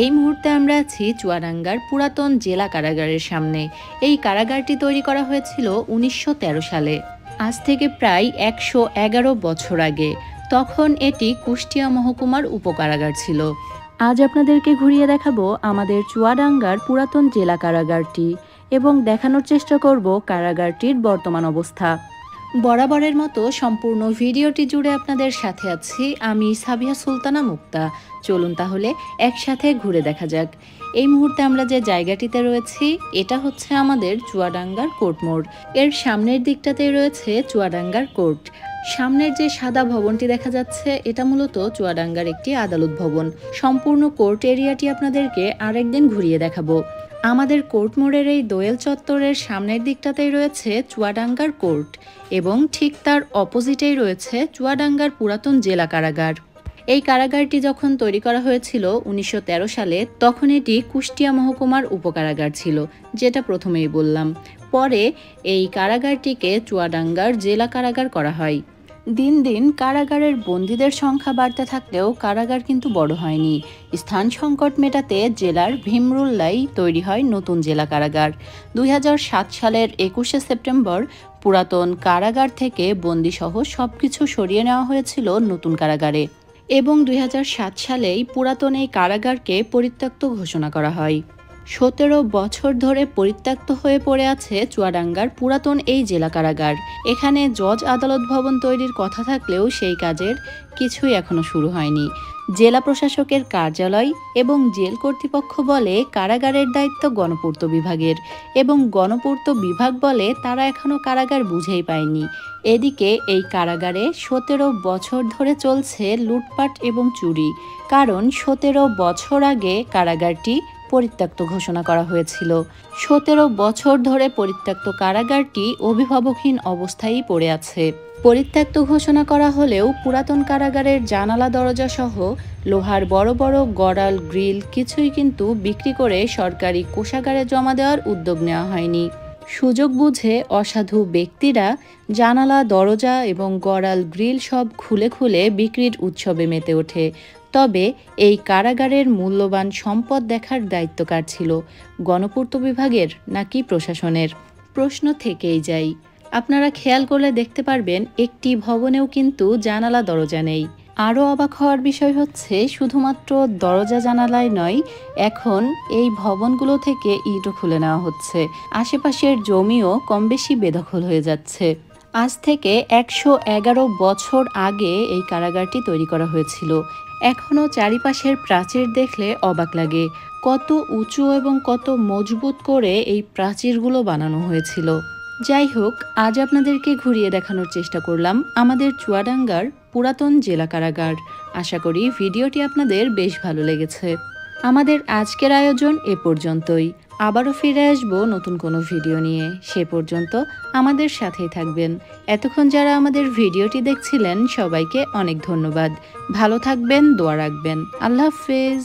এই মুহূর্তে আমরা আছি চুয়াডাঙ্গার পুরাতন জেলা কারাগারের সামনে। এই কারাগারটি তৈরি করা হয়েছিল ১৯১৩ সালে, আজ থেকে প্রায় ১১১ বছর আগে। তখন এটি কুষ্টিয়া মহকুমার উপকারাগার ছিল। আজ আপনাদেরকে ঘুরিয়ে দেখাবো আমাদের চুয়াডাঙ্গার পুরাতন জেলা কারাগারটি এবং দেখানোর চেষ্টা করব কারাগারটির বর্তমান অবস্থা। বরাবরের মতো সম্পূর্ণ ভিডিওটি জুড়ে আপনাদের সাথে আছি আমি সাবিহা সুলতানা মুক্তা। চলুন তাহলে একসাথে ঘুরে দেখা যাক। এই মুহূর্তে আমরা যে জায়গাটিতে রয়েছি এটা হচ্ছে আমাদের চুয়াডাঙ্গার কোর্ট মোড়। এর সামনের দিকটাতেই রয়েছে চুয়াডাঙ্গার কোর্ট। সামনের যে সাদা ভবনটি দেখা যাচ্ছে এটা মূলত চুয়াডাঙ্গার একটি আদালত ভবন। সম্পূর্ণ কোর্ট এরিয়াটি আপনাদেরকে আরেকদিন ঘুরিয়ে দেখাবো। আমাদের কোর্ট মোড়ের এই দোয়েল চত্বরের সামনের দিকটাতেই রয়েছে চুয়াডাঙ্গার কোর্ট এবং ঠিক তার অপোজিটেই রয়েছে চুয়াডাঙ্গার পুরাতন জেলা কারাগার। এই কারাগারটি যখন তৈরি করা হয়েছিল ১৯১৩ সালে, তখন এটি কুষ্টিয়া মহকুমার উপকারাগার ছিল, যেটা প্রথমেই বললাম। পরে এই কারাগারটিকে চুয়াডাঙ্গার জেলা কারাগার করা হয়। দিন দিন কারাগারের বন্দীদের সংখ্যা বাড়তে থাকলেও কারাগার কিন্তু বড় হয়নি। স্থান সংকট মেটাতে জেলার ভীমরুল্লায় তৈরি হয় নতুন জেলা কারাগার। ২০০৭ সালের ২১শে সেপ্টেম্বর পুরাতন কারাগার থেকে বন্দিসহ সবকিছু সরিয়ে নেওয়া হয়েছিল নতুন কারাগারে এবং ২০০৭ সালেই পুরাতন এই কারাগারকে পরিত্যক্ত ঘোষণা করা হয়। ১৭ বছর ধরে পরিত্যক্ত হয়ে পড়ে আছে চুয়াডাঙ্গার পুরাতন এই জেলা কারাগার। এখানে জজ আদালত ভবন তৈরির কথা থাকলেও সেই কাজের কিছুই এখনো শুরু হয়নি। জেলা প্রশাসকের কার্যালয় এবং জেল কর্তৃপক্ষ বলে কারাগারের দায়িত্ব গণপূর্ত বিভাগের এবং গণপূর্ত বিভাগ বলে তারা এখনো কারাগার বুঝেই পায়নি। এদিকে এই কারাগারে ১৭ বছর ধরে চলছে লুটপাট এবং চুরি, কারণ ১৭ বছর আগে কারাগারটি পরিত্যক্ত ঘোষণা করা হয়েছিল। ১৭ বছর ধরে পরিত্যক্ত কারাগারটি অভিভাবকহীন অবস্থায় পড়ে আছে। পরিত্যক্ত ঘোষণা করা হলেও পুরাতন কারাগারের জানালা দরজা সহ লোহার বড় বড় গড়াল গ্রিল কিছুই কিন্তু বিক্রি করে সরকারি কোষাগারে জমা দেওয়ার উদ্যোগ নেওয়া হয়নি। সুযোগ বুঝে অসাধু ব্যক্তিরা জানালা দরজা এবং গড়াল গ্রিল সব খুলে খুলে বিক্রির উৎসবে মেতে ওঠে। তবে এই কারাগারের মূল্যবান সম্পদ দেখার দায়িত্ব কার ছিল, গণপূর্ত বিভাগের নাকি প্রশাসনের? প্রশ্ন থেকেই যায়। আপনারা খেয়াল করলে দেখতে পারবেন একটি ভবনেও কিন্তু জানালা দরজা নেই। আরও অবাক হওয়ার বিষয় হচ্ছে শুধুমাত্র দরজা জানালায় নয়, এখন এই ভবনগুলো থেকে ইটও খুলে নেওয়া হচ্ছে। আশেপাশের জমিও কম বেশি বেদখল হয়ে যাচ্ছে। আজ থেকে ১১১ বছর আগে এই কারাগারটি তৈরি করা হয়েছিল। এখনও চারিপাশের প্রাচীর দেখলে অবাক লাগে, কত উঁচু এবং কত মজবুত করে এই প্রাচীরগুলো বানানো হয়েছিল। যাই হোক, আজ আপনাদেরকে ঘুরিয়ে দেখানোর চেষ্টা করলাম আমাদের চুয়াডাঙ্গার পুরাতন জেলা কারাগার। আশা করি ভিডিওটি আপনাদের বেশ ভালো লেগেছে। আমাদের আজকের আয়োজন এ পর্যন্তই। আবারও ফিরে আসবো নতুন কোনো ভিডিও নিয়ে। সে পর্যন্ত আমাদের সাথেই থাকবেন। এতক্ষণ যারা আমাদের ভিডিওটি দেখছিলেন সবাইকে অনেক ধন্যবাদ। ভালো থাকবেন, দোয়া রাখবেন। আল্লাহ হাফেজ।